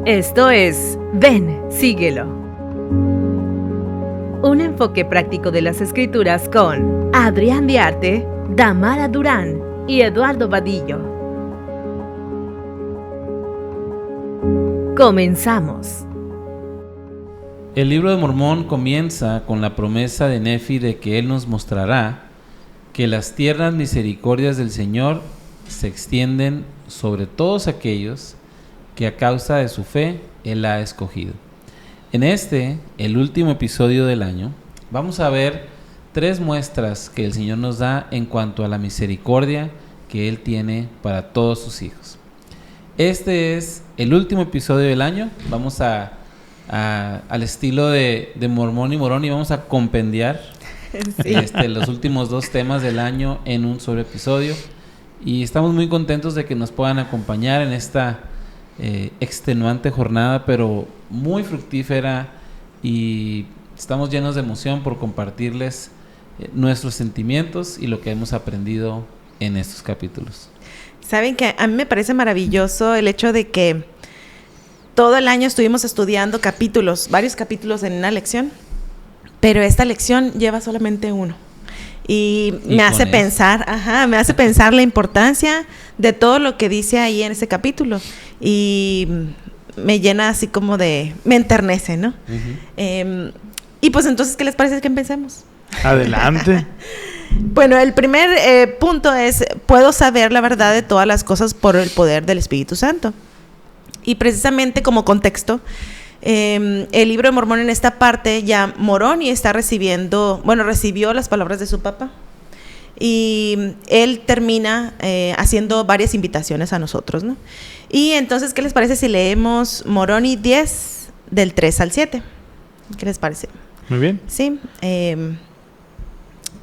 Esto es Ven, síguelo. Un enfoque práctico de las Escrituras con Adrián Diarte, Damara Durán y Eduardo Vadillo. Comenzamos. El libro de Mormón comienza con la promesa de Nefi de que Él nos mostrará que las tiernas misericordias del Señor se extienden sobre todos aquellos que a causa de su fe Él ha escogido. En el último episodio del año, vamos a ver 3 muestras que el Señor nos da en cuanto a la misericordia que Él tiene para todos sus hijos. Este es el último episodio del año. Vamos al estilo de Mormón y Morón y vamos a compendiar sí. Los últimos 2 temas del año en un solo episodio. Y estamos muy contentos de que nos puedan acompañar en esta extenuante jornada, pero muy fructífera, y estamos llenos de emoción por compartirles nuestros sentimientos y lo que hemos aprendido en estos capítulos. Saben que a mí me parece maravilloso el hecho de que todo el año estuvimos estudiando varios capítulos en una lección, pero esta lección lleva solamente uno. Y me hace pensar la importancia de todo lo que dice ahí en ese capítulo. Y me llena así como me enternece, ¿no? Uh-huh. Y pues entonces, ¿qué les parece que empecemos? Adelante. Bueno, el primer punto es: puedo saber la verdad de todas las cosas por el poder del Espíritu Santo. Y precisamente como contexto, el libro de Mormón, en esta parte, ya Moroni recibió las palabras de su papá, y él termina haciendo varias invitaciones a nosotros, ¿no? Y entonces, ¿qué les parece si leemos Moroni 10 del 3 al 7? ¿Qué les parece? Muy bien. Sí.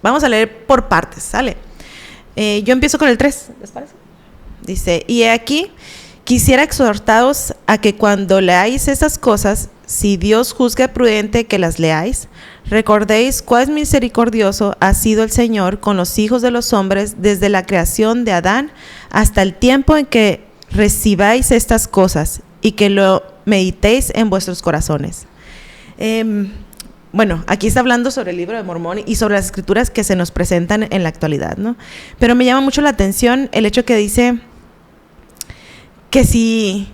Vamos a leer por partes, ¿sale? Yo empiezo con el 3, ¿les parece? Dice: y aquí quisiera exhortaros a que cuando leáis estas cosas, si Dios juzga prudente que las leáis, recordéis cuán misericordioso ha sido el Señor con los hijos de los hombres desde la creación de Adán hasta el tiempo en que recibáis estas cosas, y que lo meditéis en vuestros corazones. Bueno, aquí está hablando sobre el libro de Mormón y sobre las escrituras que se nos presentan en la actualidad, ¿no? Pero me llama mucho la atención el hecho que dice que si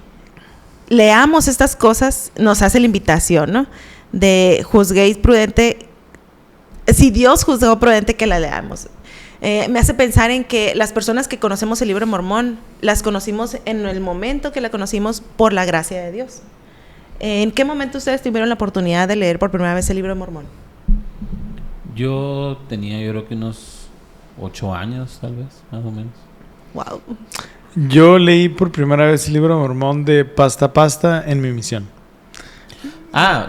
leamos estas cosas, nos hace la invitación, ¿no? De juzguéis prudente, si Dios juzgó prudente que la leamos. Me hace pensar en que las personas que conocemos el libro de Mormón, las conocimos en el momento que la conocimos por la gracia de Dios. ¿En qué momento ustedes tuvieron la oportunidad de leer por primera vez el libro de Mormón? Yo creo que unos 8 años, tal vez, más o menos. Wow. Yo leí por primera vez el libro de Mormón de pasta a pasta en mi misión.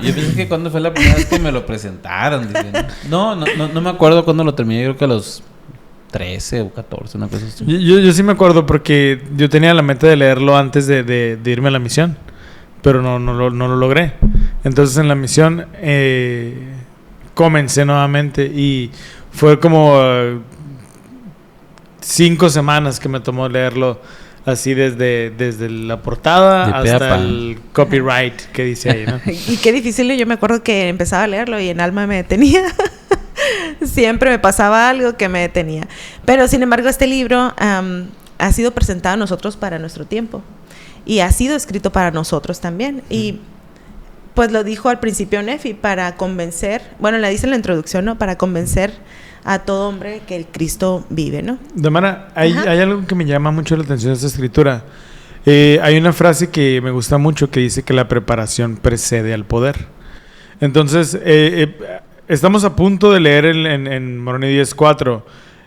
Yo pensé que cuando fue la primera vez que me lo presentaron. No me acuerdo cuándo lo terminé. Yo creo que a los 13 o 14, una cosa así. Yo sí me acuerdo porque yo tenía la meta de leerlo antes de irme a la misión, pero no lo logré. Entonces en la misión comencé nuevamente y fue como 5 semanas que me tomó leerlo así desde la portada hasta el copyright que dice ahí, ¿no? Y qué difícil. Yo me acuerdo que empezaba a leerlo y en alma me detenía. Siempre me pasaba algo que me detenía. Pero sin embargo, este libro ha sido presentado a nosotros para nuestro tiempo y ha sido escrito para nosotros también. Y pues lo dijo al principio Nefi, para convencer, le dice en la introducción, ¿no? Para convencer a todo hombre que el Cristo vive, ¿no? Damara, hay algo que me llama mucho la atención de esta escritura. Hay una frase que me gusta mucho que dice que la preparación precede al poder. Entonces, estamos a punto de leer en Moroni 10:4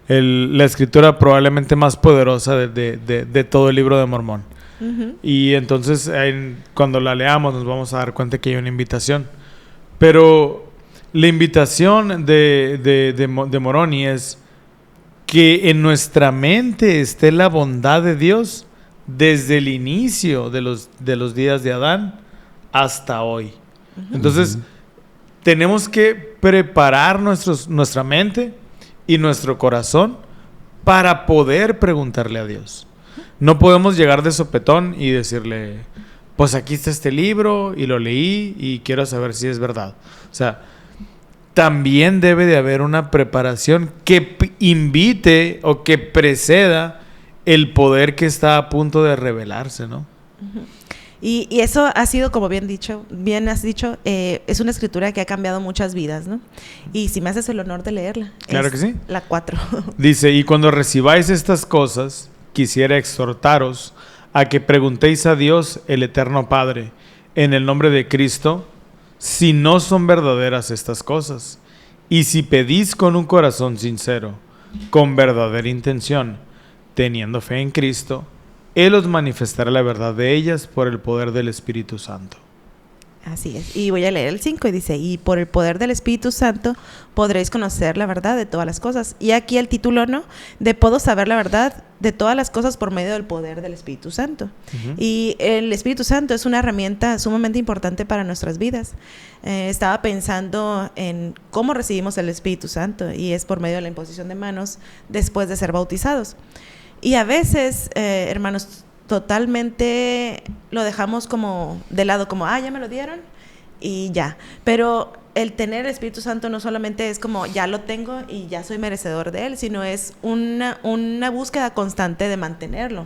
la escritura probablemente más poderosa de todo el libro de Mormón. Uh-huh. Y entonces, cuando la leamos, nos vamos a dar cuenta que hay una invitación. Pero la invitación de Moroni es que en nuestra mente esté la bondad de Dios desde el inicio de los días de Adán hasta hoy. Uh-huh. Entonces, tenemos que preparar nuestra mente y nuestro corazón para poder preguntarle a Dios. No podemos llegar de sopetón y decirle: pues aquí está este libro y lo leí y quiero saber si es verdad. O sea, también debe de haber una preparación que invite o que preceda el poder que está a punto de revelarse, ¿no? Y eso ha sido, como bien has dicho, es una escritura que ha cambiado muchas vidas, ¿no? Y si me haces el honor de leerla. Claro que sí. La 4. Dice, y cuando recibáis estas cosas, quisiera exhortaros a que preguntéis a Dios, el Eterno Padre, en el nombre de Cristo, si no son verdaderas estas cosas. Y si pedís con un corazón sincero, con verdadera intención, teniendo fe en Cristo, Él os manifestará la verdad de ellas por el poder del Espíritu Santo. Así es. Y voy a leer el 5 y dice, y por el poder del Espíritu Santo podréis conocer la verdad de todas las cosas. Y aquí el título, ¿no? De puedo saber la verdad de todas las cosas por medio del poder del Espíritu Santo. Uh-huh. Y el Espíritu Santo es una herramienta sumamente importante para nuestras vidas. Estaba pensando en cómo recibimos el Espíritu Santo y es por medio de la imposición de manos después de ser bautizados. Y a veces, hermanos, totalmente lo dejamos como de lado, como, ya me lo dieron y ya. Pero el tener el Espíritu Santo no solamente es como, ya lo tengo y ya soy merecedor de él, sino es una búsqueda constante de mantenerlo,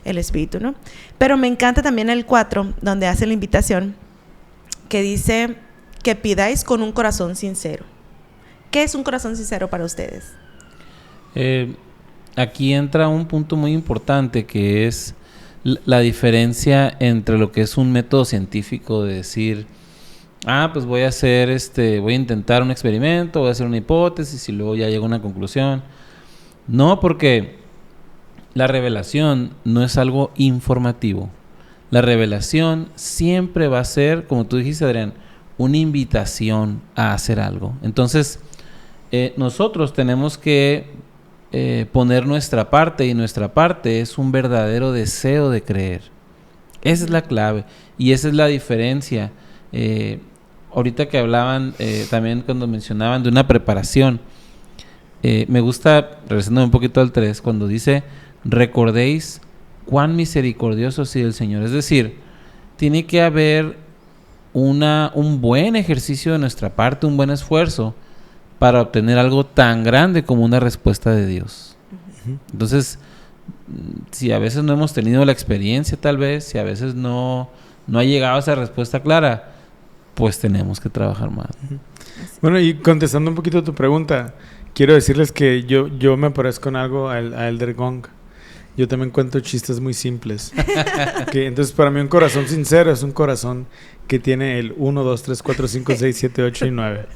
el Espíritu, ¿no? Pero me encanta también el 4, donde hace la invitación, que dice que pidáis con un corazón sincero. ¿Qué es un corazón sincero para ustedes? Aquí entra un punto muy importante que es la diferencia entre lo que es un método científico de decir, pues voy a hacer voy a intentar un experimento, voy a hacer una hipótesis y luego ya llego a una conclusión. No, porque la revelación no es algo informativo. La revelación siempre va a ser, como tú dijiste, Adrián, una invitación a hacer algo. Entonces, nosotros tenemos que poner nuestra parte, y nuestra parte es un verdadero deseo de creer. Esa es la clave y esa es la diferencia. Ahorita que hablaban, también cuando mencionaban de una preparación, me gusta, regresando un poquito al 3, cuando dice, recordéis cuán misericordioso ha sido el Señor. Es decir, tiene que haber un buen ejercicio de nuestra parte, un buen esfuerzo para obtener algo tan grande como una respuesta de Dios. Entonces, si a veces no hemos tenido la experiencia, tal vez, si a veces no ha llegado esa respuesta clara, pues tenemos que trabajar más. Bueno, y contestando un poquito a tu pregunta, quiero decirles que yo me parezco en algo a Elder Gong. Yo también cuento chistes muy simples. Entonces, para mí un corazón sincero es un corazón que tiene el 1, 2, 3, 4, 5, 6, 7, 8 y 9.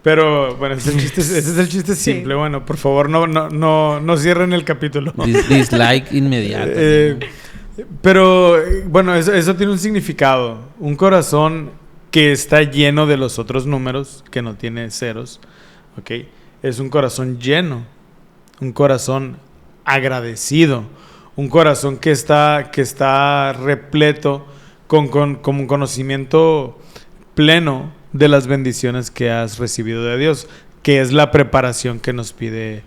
Pero, bueno, ese es el chiste simple. Sí. Bueno, por favor, no cierren el capítulo. Dislike inmediato. Pero, bueno, eso tiene un significado. Un corazón que está lleno de los otros números, que no tiene ceros, ¿ok? Es un corazón lleno. Un corazón agradecido, un corazón que está repleto con un conocimiento pleno de las bendiciones que has recibido de Dios, que es la preparación que nos pide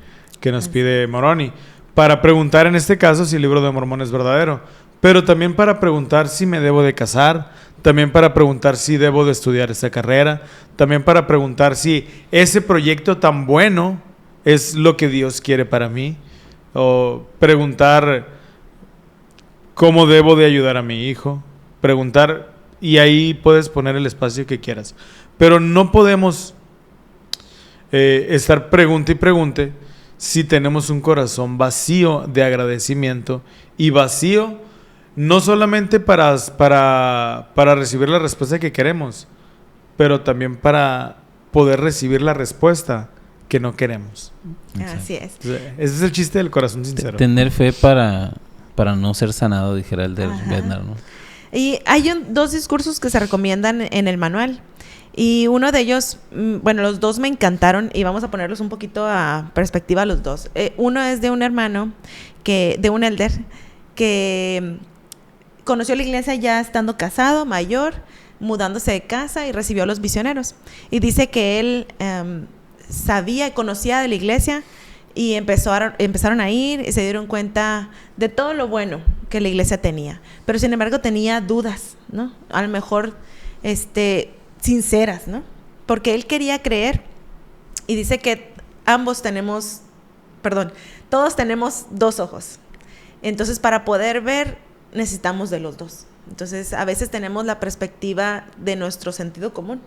Moroni, para preguntar en este caso si el libro de Mormón es verdadero, pero también para preguntar si me debo de casar, también para preguntar si debo de estudiar esa carrera, también para preguntar si ese proyecto tan bueno es lo que Dios quiere para mí, o preguntar cómo debo de ayudar a mi hijo, preguntar, y ahí puedes poner el espacio que quieras. Pero no podemos estar pregunte y pregunte si tenemos un corazón vacío de agradecimiento y vacío no solamente para recibir la respuesta que queremos, pero también para poder recibir la respuesta que no queremos. Así es. Ese es el chiste del corazón sincero. Tener fe para no ser sanado, dijera el de Bednar, ¿no? Y hay dos discursos que se recomiendan en el manual. Y uno de ellos, bueno, los dos me encantaron y vamos a ponerlos un poquito a perspectiva los dos. Uno es de un hermano, de un elder, que conoció la iglesia ya estando casado, mayor, mudándose de casa y recibió a los misioneros. Y dice que él sabía y conocía de la iglesia y empezaron a ir y se dieron cuenta de todo lo bueno que la iglesia tenía, pero sin embargo tenía dudas ¿no? A lo mejor, sinceras, ¿no? Porque él quería creer y dice que todos tenemos dos ojos. Entonces, para poder ver, necesitamos de los dos. Entonces, a veces tenemos la perspectiva de nuestro sentido común,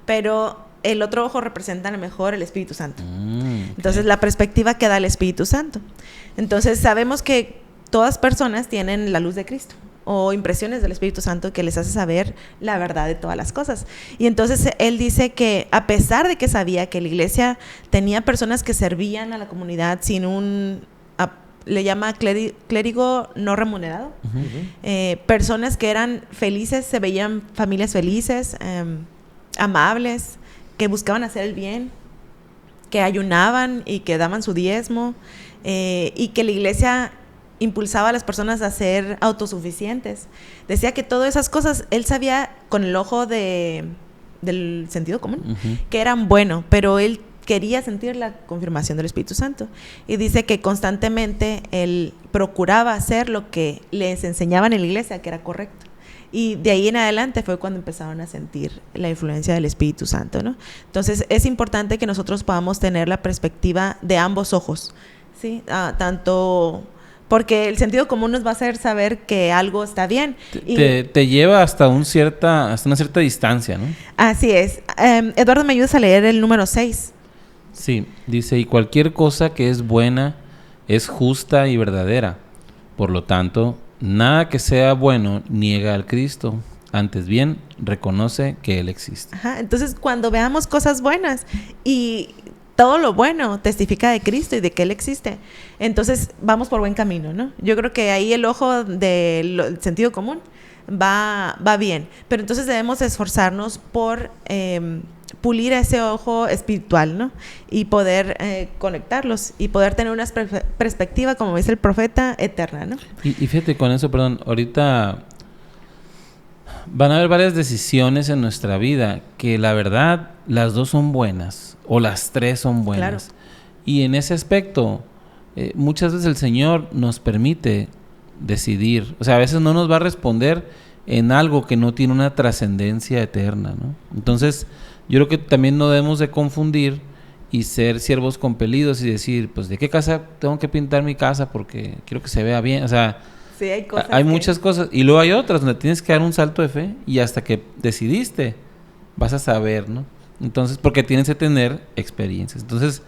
pero el otro ojo representa a lo mejor el Espíritu Santo. Okay. Entonces, la perspectiva que da el Espíritu Santo. Entonces, sabemos que todas personas tienen la luz de Cristo o impresiones del Espíritu Santo que les hace saber la verdad de todas las cosas. Y entonces él dice que a pesar de que sabía que la iglesia tenía personas que servían a la comunidad sin le llama clérigo no remunerado, personas que eran felices, se veían familias felices, amables, que buscaban hacer el bien, que ayunaban y que daban su diezmo, y que la iglesia impulsaba a las personas a ser autosuficientes. Decía que todas esas cosas él sabía con el ojo del sentido común, que eran buenos, pero él quería sentir la confirmación del Espíritu Santo. Y dice que constantemente él procuraba hacer lo que les enseñaban en la iglesia que era correcto. Y de ahí en adelante fue cuando empezaron a sentir la influencia del Espíritu Santo, ¿no? Entonces es importante que nosotros podamos tener la perspectiva de ambos ojos, ¿sí? Tanto porque el sentido común nos va a hacer saber que algo está bien. Te lleva hasta una cierta distancia, ¿no? Así es. Eduardo, ¿me ayudas a leer el número 6? Sí, dice, y cualquier cosa que es buena es justa y verdadera. Por lo tanto, nada que sea bueno niega al Cristo. Antes bien, reconoce que Él existe. Ajá, entonces cuando veamos cosas buenas y todo lo bueno testifica de Cristo y de que Él existe, entonces vamos por buen camino, ¿no? Yo creo que ahí el ojo del sentido común va bien, pero entonces debemos esforzarnos por pulir ese ojo espiritual, ¿no? Y poder conectarlos y poder tener una perspectiva, como dice el profeta, eterna, ¿no? Y fíjate con eso, perdón, ahorita van a haber varias decisiones en nuestra vida que la verdad las dos son buenas o las tres son buenas. Claro. Y en ese aspecto muchas veces el Señor nos permite decidir. O sea, a veces no nos va a responder en algo que no tiene una trascendencia eterna, ¿no? Entonces, yo creo que también no debemos de confundir y ser siervos compelidos y decir, pues, ¿de qué casa tengo que pintar mi casa? Porque quiero que se vea bien. O sea, sí, hay muchas cosas. Y luego hay otras donde tienes que dar un salto de fe y hasta que decidiste vas a saber, ¿no? Entonces, porque tienes que tener experiencias. Entonces,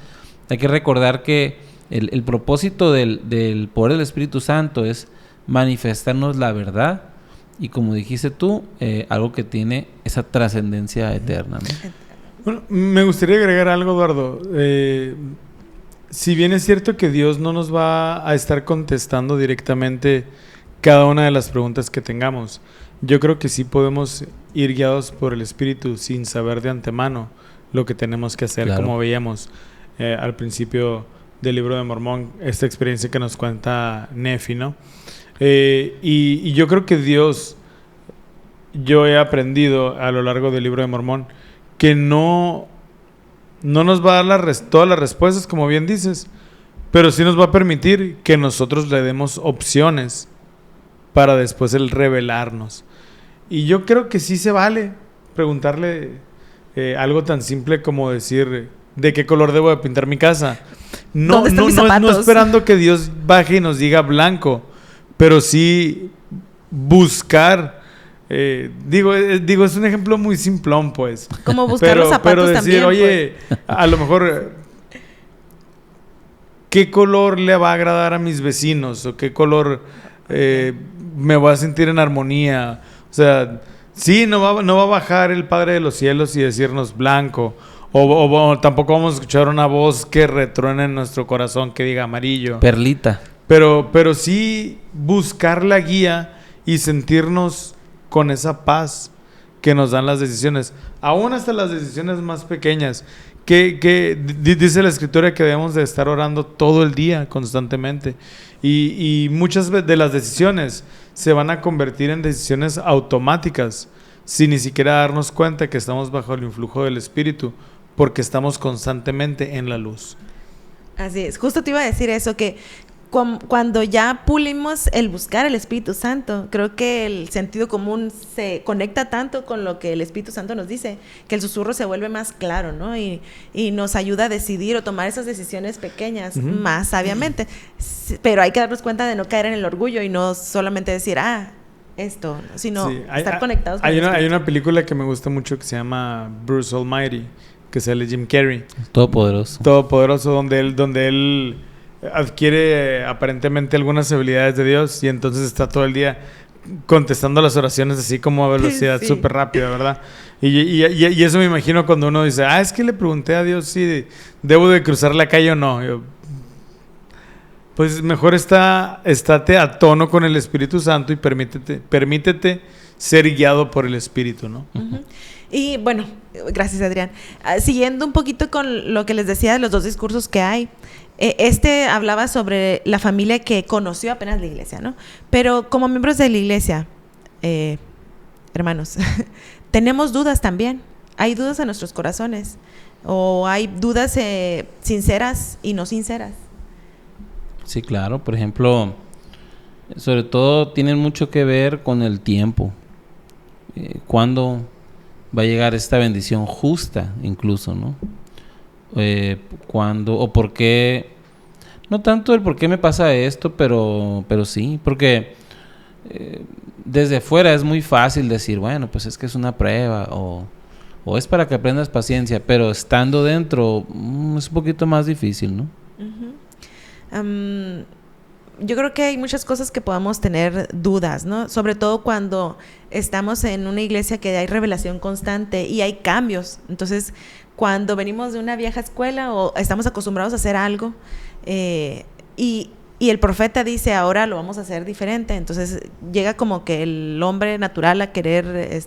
hay que recordar que el propósito del poder del Espíritu Santo es manifestarnos la verdad y, como dijiste tú, algo que tiene esa trascendencia eterna, ¿no? Bueno, me gustaría agregar algo, Eduardo. Si bien es cierto que Dios no nos va a estar contestando directamente cada una de las preguntas que tengamos, yo creo que sí podemos ir guiados por el Espíritu sin saber de antemano lo que tenemos que hacer, claro. Como veíamos al principio del libro de Mormón, esta experiencia que nos cuenta Nefi, ¿no? Y yo creo que Dios, yo he aprendido a lo largo del libro de Mormón, que no nos va a dar todas las respuestas, como bien dices, pero sí nos va a permitir que nosotros le demos opciones para después el revelarnos. Y yo creo que sí se vale preguntarle algo tan simple como decir, ¿de qué color debo de pintar mi casa? No esperando que Dios baje y nos diga blanco, pero sí buscar. Digo, es un ejemplo muy simplón, pues. Como buscar los zapatos pero decir, también, oye, pues. A lo mejor, ¿qué color le va a agradar a mis vecinos? ¿O qué color me voy a sentir en armonía? O sea, sí, no va a bajar el Padre de los cielos y decirnos blanco. O tampoco vamos a escuchar una voz que retruene en nuestro corazón que diga amarillo. Perlita. Pero sí buscar la guía y sentirnos con esa paz que nos dan las decisiones, aún hasta las decisiones más pequeñas, que dice la Escritura que debemos de estar orando todo el día, constantemente, y muchas de las decisiones se van a convertir en decisiones automáticas, sin ni siquiera darnos cuenta que estamos bajo el influjo del Espíritu, porque estamos constantemente en la luz. Así es, justo te iba a decir eso, que cuando ya pulimos el buscar el Espíritu Santo, creo que el sentido común se conecta tanto con lo que el Espíritu Santo nos dice, que el susurro se vuelve más claro, ¿no? Y nos ayuda a decidir o tomar esas decisiones pequeñas más sabiamente. Pero hay que darnos cuenta de no caer en el orgullo y no solamente decir, esto, sino estar conectados con el Espíritu. Hay una película que me gusta mucho que se llama Bruce Almighty, que sale Jim Carrey. Todopoderoso, donde él adquiere aparentemente algunas habilidades de Dios y entonces está todo el día contestando las oraciones así como a velocidad súper rápida, ¿verdad? Y eso me imagino cuando uno dice, es que le pregunté a Dios si debo de cruzar la calle o no. Pues mejor estate a tono con el Espíritu Santo y permítete ser guiado por el Espíritu, ¿no? Uh-huh. Y bueno, gracias Adrián. Siguiendo un poquito con lo que les decía de los 2 discursos que hay, hablaba sobre la familia que conoció apenas la iglesia, ¿no? Pero como miembros de la iglesia, hermanos, tenemos dudas también. Hay dudas en nuestros corazones. O hay dudas sinceras y no sinceras. Sí, claro. Por ejemplo, sobre todo tienen mucho que ver con el tiempo. ¿Cuándo va a llegar esta bendición justa incluso, ¿no? Cuándo o por qué, no tanto el por qué me pasa esto, pero sí, porque desde fuera es muy fácil decir, bueno, pues es que es una prueba o es para que aprendas paciencia, pero estando dentro es un poquito más difícil, ¿no? Uh-huh. Yo creo que hay muchas cosas que podamos tener dudas, ¿no? Sobre todo cuando estamos en una iglesia que hay revelación constante y hay cambios. Entonces, cuando venimos de una vieja escuela o estamos acostumbrados a hacer algo y el profeta dice, ahora lo vamos a hacer diferente, entonces llega como que el hombre natural a querer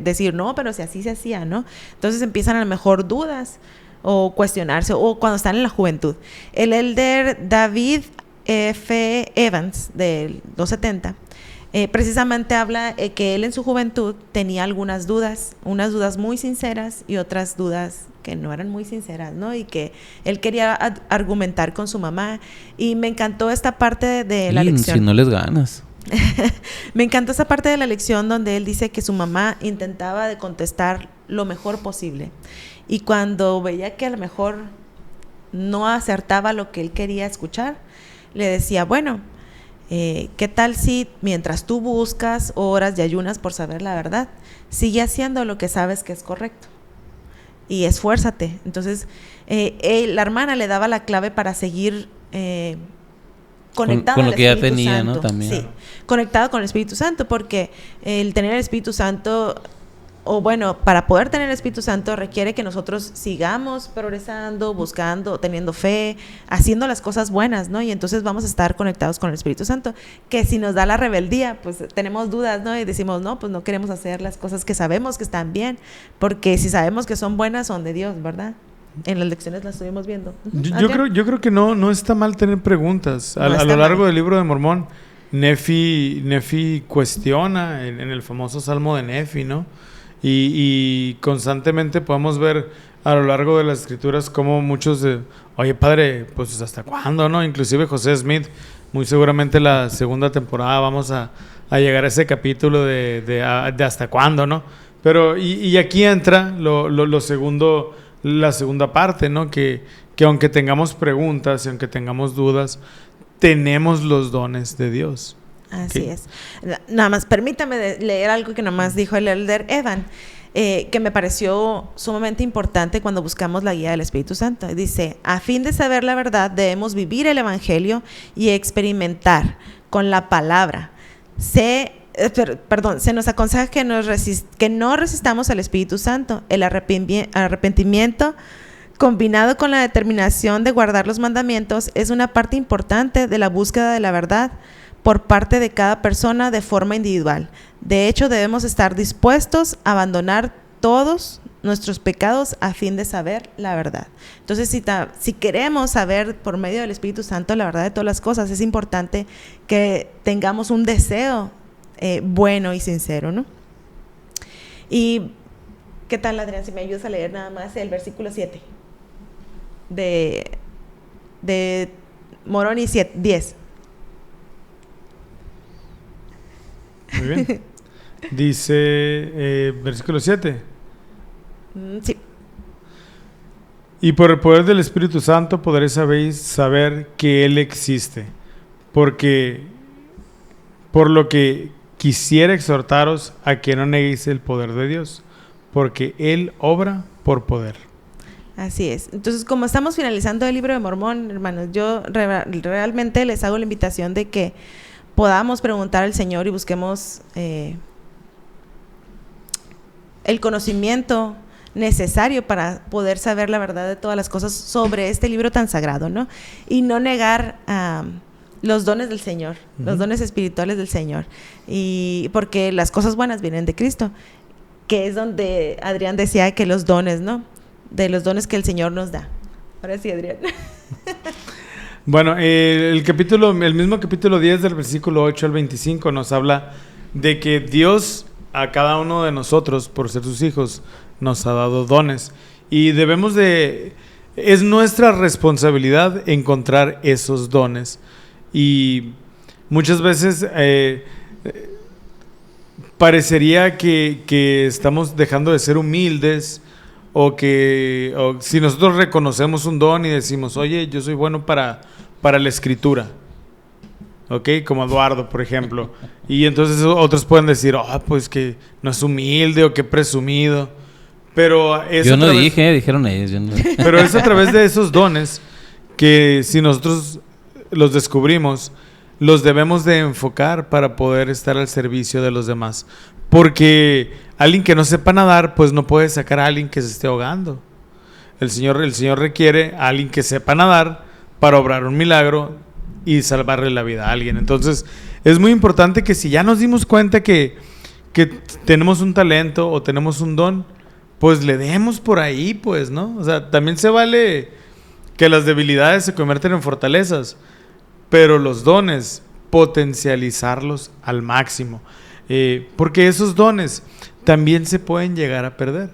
decir, no, pero si así se hacía, ¿no? Entonces empiezan a lo mejor dudas o cuestionarse, o cuando están en la juventud. El elder David F. Evans, del 270, precisamente habla que él en su juventud tenía algunas dudas, unas dudas muy sinceras y otras dudas que no eran muy sinceras, ¿no? Y que él quería argumentar con su mamá. Y me encantó esta parte de la lección. Si no les ganas. Me encantó esa parte de la lección donde él dice que su mamá intentaba de contestar lo mejor posible. Y cuando veía que a lo mejor no acertaba lo que él quería escuchar, le decía, bueno, ¿qué tal si mientras tú buscas horas y ayunas por saber la verdad, sigue haciendo lo que sabes que es correcto? Y esfuérzate. Entonces, la hermana le daba la clave para seguir conectado con lo al que Espíritu ya tenía, Santo, ¿no? También. Sí, conectado con el Espíritu Santo, porque el tener el Espíritu Santo, o bueno, para poder tener el Espíritu Santo requiere que nosotros sigamos progresando, buscando, teniendo fe, haciendo las cosas buenas, ¿no? Y entonces vamos a estar conectados con el Espíritu Santo, que si nos da la rebeldía, pues tenemos dudas, ¿no? Y decimos, no, pues no queremos hacer las cosas que sabemos que están bien, porque si sabemos que son buenas, son de Dios, ¿verdad? En las lecciones las estuvimos viendo. Yo creo que no está mal tener preguntas. A lo largo del libro de Mormón, Nefi cuestiona en el famoso Salmo de Nefi, ¿no? Y constantemente podemos ver a lo largo de las escrituras cómo muchos oye padre, pues ¿hasta cuándo, no? Inclusive José Smith, muy seguramente la segunda temporada vamos a llegar a ese capítulo de hasta cuándo, ¿no? Pero y aquí entra lo segundo, la segunda parte, ¿no? Que aunque tengamos preguntas y aunque tengamos dudas, tenemos los dones de Dios. Así es. Nada más, permítame leer algo que nomás dijo el elder Evan, que me pareció sumamente importante cuando buscamos la guía del Espíritu Santo. Dice, a fin de saber la verdad, debemos vivir el Evangelio y experimentar con la palabra. Se nos aconseja que no resistamos al Espíritu Santo. El arrepentimiento combinado con la determinación de guardar los mandamientos es una parte importante de la búsqueda de la verdad por parte de cada persona de forma individual. De hecho, debemos estar dispuestos a abandonar todos nuestros pecados a fin de saber la verdad. Entonces, si queremos saber por medio del Espíritu Santo la verdad de todas las cosas, es importante que tengamos un deseo bueno y sincero, ¿no? Y, ¿qué tal, Adrián? Si me ayudas a leer nada más el versículo 7 de Moroni 10. Muy bien. Dice, versículo 7. Sí. Y por el poder del Espíritu Santo podréis saber que Él existe. Por lo que quisiera exhortaros a que no neguéis el poder de Dios, porque Él obra por poder. Así es. Entonces, como estamos finalizando el libro de Mormón, hermanos, yo realmente les hago la invitación de que podamos preguntar al Señor y busquemos el conocimiento necesario para poder saber la verdad de todas las cosas sobre este libro tan sagrado, ¿no? Y no negar los dones del Señor, los dones espirituales del Señor. Y porque las cosas buenas vienen de Cristo, que es donde Adrián decía que los dones, ¿no? De los dones que el Señor nos da. Ahora sí, Adrián. Bueno, el mismo capítulo 10 del versículo 8 al 25 nos habla de que Dios a cada uno de nosotros, por ser sus hijos, nos ha dado dones. Y es nuestra responsabilidad encontrar esos dones. Y muchas veces parecería que estamos dejando de ser humildes, o si nosotros reconocemos un don y decimos, oye, yo soy bueno para la escritura, ¿ok? Como Eduardo, por ejemplo. Y entonces otros pueden decir, pues que no es humilde o que presumido. Pero yo no dije, dijeron ellos. Yo no. Pero es a través de esos dones que si nosotros los descubrimos, los debemos de enfocar para poder estar al servicio de los demás. Porque alguien que no sepa nadar, pues no puede sacar a alguien que se esté ahogando. El Señor requiere a alguien que sepa nadar para obrar un milagro y salvarle la vida a alguien. Entonces, es muy importante que si ya nos dimos cuenta que tenemos un talento o tenemos un don, pues le demos por ahí, pues, ¿no? O sea, también se vale que las debilidades se convierten en fortalezas, pero los dones, potencializarlos al máximo. Porque esos dones también se pueden llegar a perder.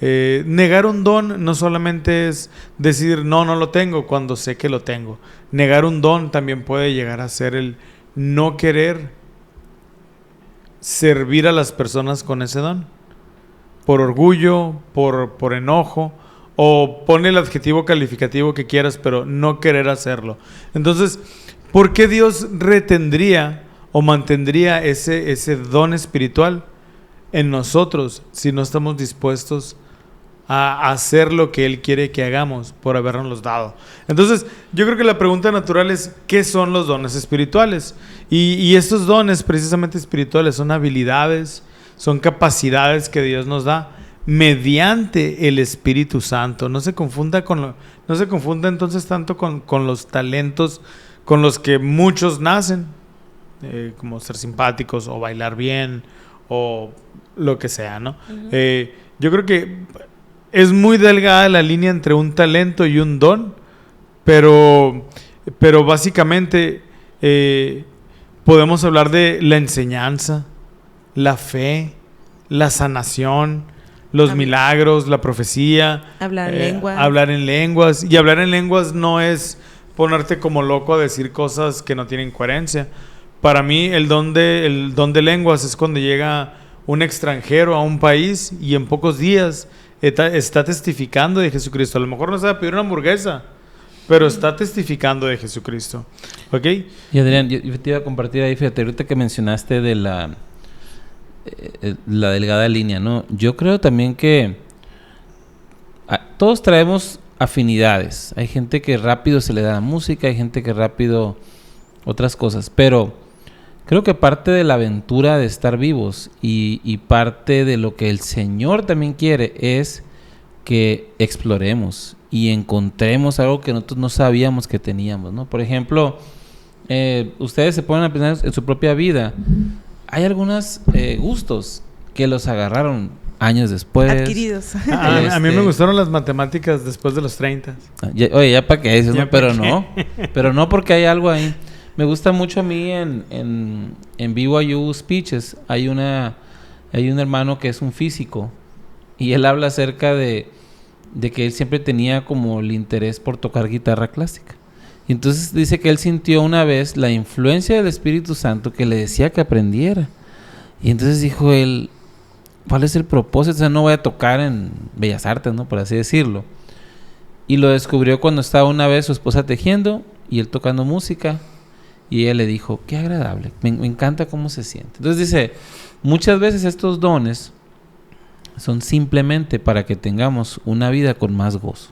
Negar un don no solamente es decir no lo tengo cuando sé que lo tengo. Negar un don también puede llegar a ser el no querer servir a las personas con ese don, por orgullo, por enojo, o pone el adjetivo calificativo que quieras, pero no querer hacerlo. Entonces, ¿por qué Dios retendría o mantendría ese don espiritual en nosotros si no estamos dispuestos a hacer lo que Él quiere que hagamos por habernos dado? Entonces, yo creo que la pregunta natural es, ¿qué son los dones espirituales? Y estos dones precisamente espirituales son habilidades, son capacidades que Dios nos da mediante el Espíritu Santo. No se confunda entonces tanto con los talentos con los que muchos nacen, como ser simpáticos o bailar bien o lo que sea, ¿no? Uh-huh. Yo creo que es muy delgada la línea entre un talento y un don, pero básicamente podemos hablar de la enseñanza, la fe, la sanación, los milagros, la profecía, hablar en lenguas. Hablar en lenguas. Y hablar en lenguas no es ponerte como loco a decir cosas que no tienen coherencia. Para mí el don de lenguas es cuando llega un extranjero a un país y en pocos días está testificando de Jesucristo. A lo mejor no se va a pedir una hamburguesa, pero está testificando de Jesucristo. ¿Ok? Y Adrián, yo te iba a compartir ahí, fíjate, ahorita que mencionaste de la delgada línea, ¿no? Yo creo también que todos traemos afinidades. Hay gente que rápido se le da la música, hay gente que rápido otras cosas, pero creo que parte de la aventura de estar vivos y parte de lo que el Señor también quiere es que exploremos y encontremos algo que nosotros no sabíamos que teníamos, ¿no? Por ejemplo, ustedes se ponen a pensar en su propia vida. Hay algunos gustos que los agarraron años después. Adquiridos. A mí me gustaron las matemáticas después de los 30. Oye, ya para qué dices, ¿no? Pero no porque hay algo ahí. Me gusta mucho a mí en BYU Speeches. Hay un hermano que es un físico y él habla acerca de que él siempre tenía como el interés por tocar guitarra clásica. Y entonces dice que él sintió una vez la influencia del Espíritu Santo que le decía que aprendiera. Y entonces dijo él, ¿cuál es el propósito? O sea, no voy a tocar en Bellas Artes, ¿no? Por así decirlo. Y lo descubrió cuando estaba una vez su esposa tejiendo y él tocando música. Y ella le dijo, qué agradable, me encanta cómo se siente. Entonces dice, muchas veces estos dones son simplemente para que tengamos una vida con más gozo.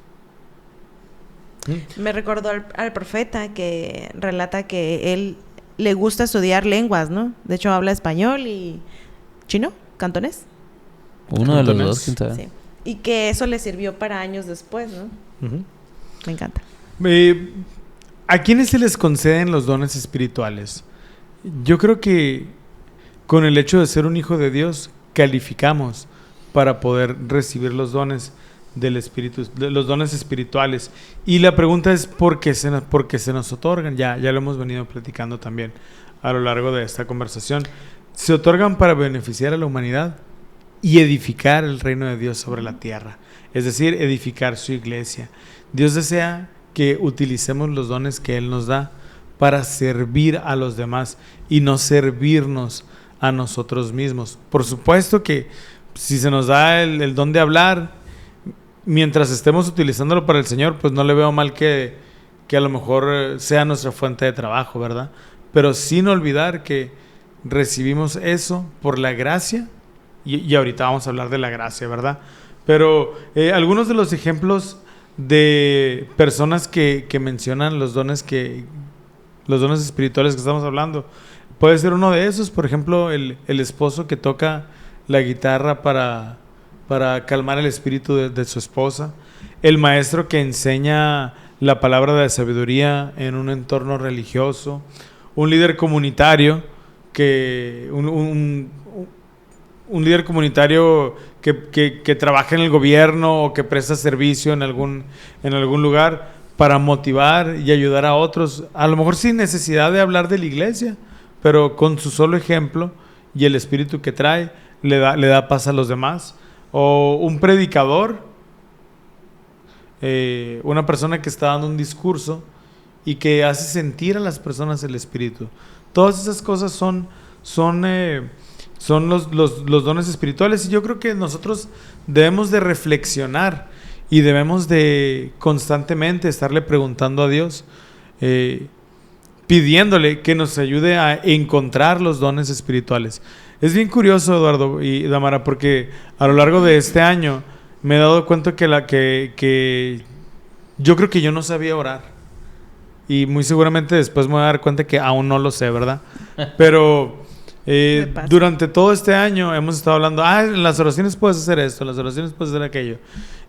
Me recordó al profeta que relata que él le gusta estudiar lenguas, ¿no? De hecho, habla español y chino, cantonés. Uno de los dos, quién sabe. Sí. Y que eso le sirvió para años después, ¿no? Uh-huh. Me encanta. ¿A quiénes se les conceden los dones espirituales? Yo creo que con el hecho de ser un hijo de Dios, calificamos para poder recibir los dones del Espíritu, los dones espirituales. Y la pregunta es ¿por qué se nos otorgan? Ya lo hemos venido platicando también a lo largo de esta conversación. Se otorgan para beneficiar a la humanidad y edificar el reino de Dios sobre la tierra, es decir, edificar su iglesia. Dios desea que utilicemos los dones que Él nos da para servir a los demás y no servirnos a nosotros mismos. Por supuesto que si se nos da el don de hablar, mientras estemos utilizándolo para el Señor, pues no le veo mal que a lo mejor sea nuestra fuente de trabajo, ¿verdad? Pero sin olvidar que recibimos eso por la gracia, y ahorita vamos a hablar de la gracia, ¿verdad? Pero algunos de los ejemplos de personas que mencionan los dones espirituales que estamos hablando, puede ser uno de esos, por ejemplo, el esposo que toca la guitarra para calmar el espíritu de su esposa, el maestro que enseña la palabra de sabiduría en un entorno religioso, un líder comunitario un líder comunitario que trabaja en el gobierno o que presta servicio en algún lugar para motivar y ayudar a otros, a lo mejor sin necesidad de hablar de la iglesia, pero con su solo ejemplo y el espíritu que trae le da paz a los demás. O un predicador, una persona que está dando un discurso y que hace sentir a las personas el espíritu. Todas esas cosas son los dones espirituales, y yo creo que nosotros debemos de reflexionar y debemos de constantemente estarle preguntando a Dios, pidiéndole que nos ayude a encontrar los dones espirituales. Es bien curioso, Eduardo y Damara, porque a lo largo de este año me he dado cuenta que yo creo que yo no sabía orar, y muy seguramente después me voy a dar cuenta que aún no lo sé, ¿verdad? Pero durante todo este año hemos estado hablando, en las oraciones puedes hacer esto, en las oraciones puedes hacer aquello.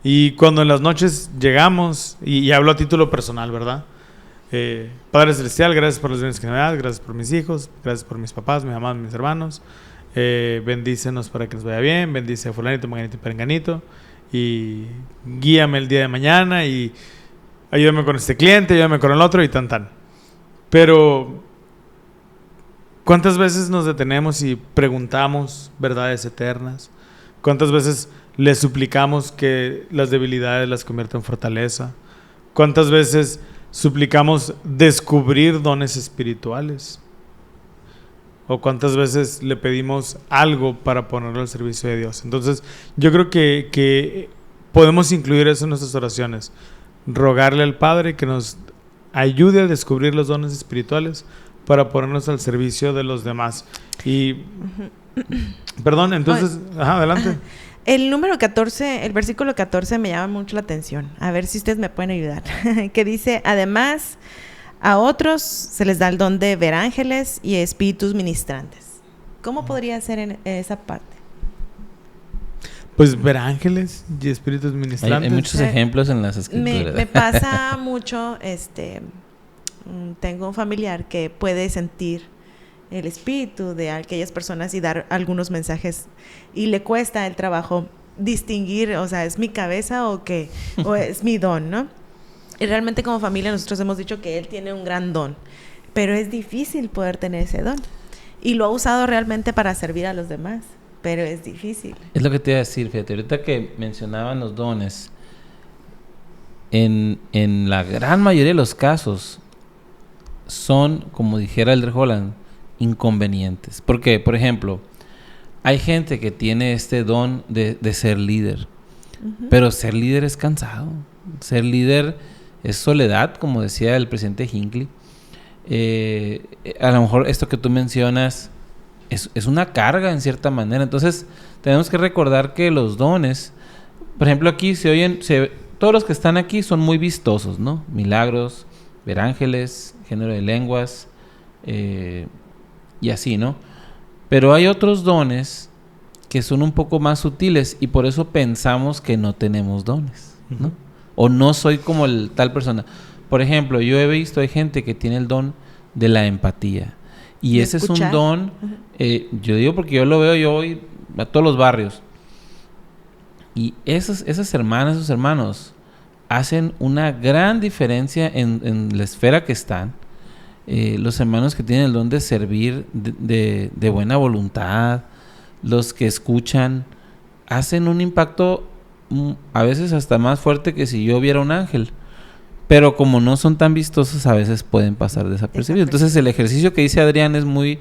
Y cuando en las noches llegamos, y hablo a título personal, ¿verdad? Padre Celestial, gracias por los bienes que me das, gracias por mis hijos, gracias por mis papás, mi mamá, mis hermanos. Bendícenos para que nos vaya bien, bendice a fulanito, manganito y perenganito, y guíame el día de mañana, y ayúdame con este cliente, ayúdame con el otro, y tan. Pero ¿cuántas veces nos detenemos y preguntamos verdades eternas? ¿Cuántas veces le suplicamos que las debilidades las convierta en fortaleza? ¿Cuántas veces suplicamos descubrir dones espirituales? ¿O cuántas veces le pedimos algo para ponerlo al servicio de Dios? Entonces, yo creo que podemos incluir eso en nuestras oraciones. Rogarle al Padre que nos ayude a descubrir los dones espirituales para ponernos al servicio de los demás. Y, perdón, entonces, adelante. El número 14, el versículo 14 me llama mucho la atención. A ver si ustedes me pueden ayudar. Que dice, además, a otros se les da el don de ver ángeles y espíritus ministrantes. ¿Cómo podría ser en esa parte? Pues ver ángeles y espíritus ministrantes. Hay muchos ejemplos en las escrituras. Me pasa mucho, tengo un familiar que puede sentir el espíritu de aquellas personas y dar algunos mensajes, y le cuesta el trabajo distinguir, o sea, ¿es mi cabeza o es mi don, no? Y realmente como familia nosotros hemos dicho que él tiene un gran don, pero es difícil poder tener ese don, y lo ha usado realmente para servir a los demás, pero es difícil. Es lo que te iba a decir, fíjate, ahorita que mencionaban los dones, en la gran mayoría de los casos, son, como dijera Elder Holland, inconvenientes. Porque, por ejemplo, hay gente que tiene este don de ser líder, pero ser líder es cansado. Ser líder es soledad, como decía el presidente Hinckley. A lo mejor esto que tú mencionas es una carga en cierta manera. Entonces tenemos que recordar que los dones, por ejemplo, aquí todos los que están aquí son muy vistosos, ¿no? Milagros, ver ángeles, género de lenguas, y así, ¿no? Pero hay otros dones que son un poco más sutiles y por eso pensamos que no tenemos dones, ¿no? O no soy como tal persona. Por ejemplo, yo he visto, hay gente que tiene el don de la empatía. Y ese escuchar. es un don, yo digo porque yo lo veo, yo voy a todos los barrios. Y esas hermanas, esos hermanos, hacen una gran diferencia en la esfera que están. Los hermanos que tienen el don de servir de buena voluntad, los que escuchan, hacen un impacto a veces hasta más fuerte que si yo viera un ángel. Pero como no son tan vistosos, a veces pueden pasar desapercibidos. Entonces el ejercicio que dice Adrián es muy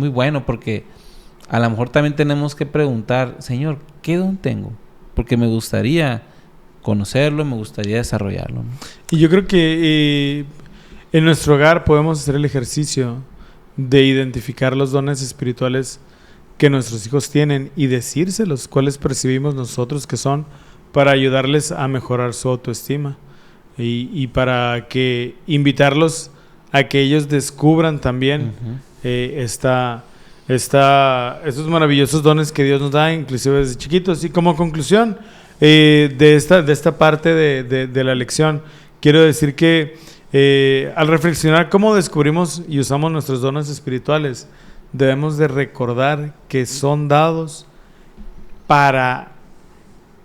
bueno, porque a lo mejor también tenemos que preguntar, Señor, ¿qué don tengo? Porque me gustaría conocerlo, me gustaría desarrollarlo, ¿no? Y yo creo que en nuestro hogar podemos hacer el ejercicio de identificar los dones espirituales que nuestros hijos tienen y decírselos cuáles percibimos nosotros que son, para ayudarles a mejorar su autoestima y para que invitarlos a que ellos descubran también estos maravillosos dones que Dios nos da, inclusive desde chiquitos. Y como conclusión de esta parte de la lección, quiero decir que al reflexionar cómo descubrimos y usamos nuestros dones espirituales, debemos de recordar que son dados para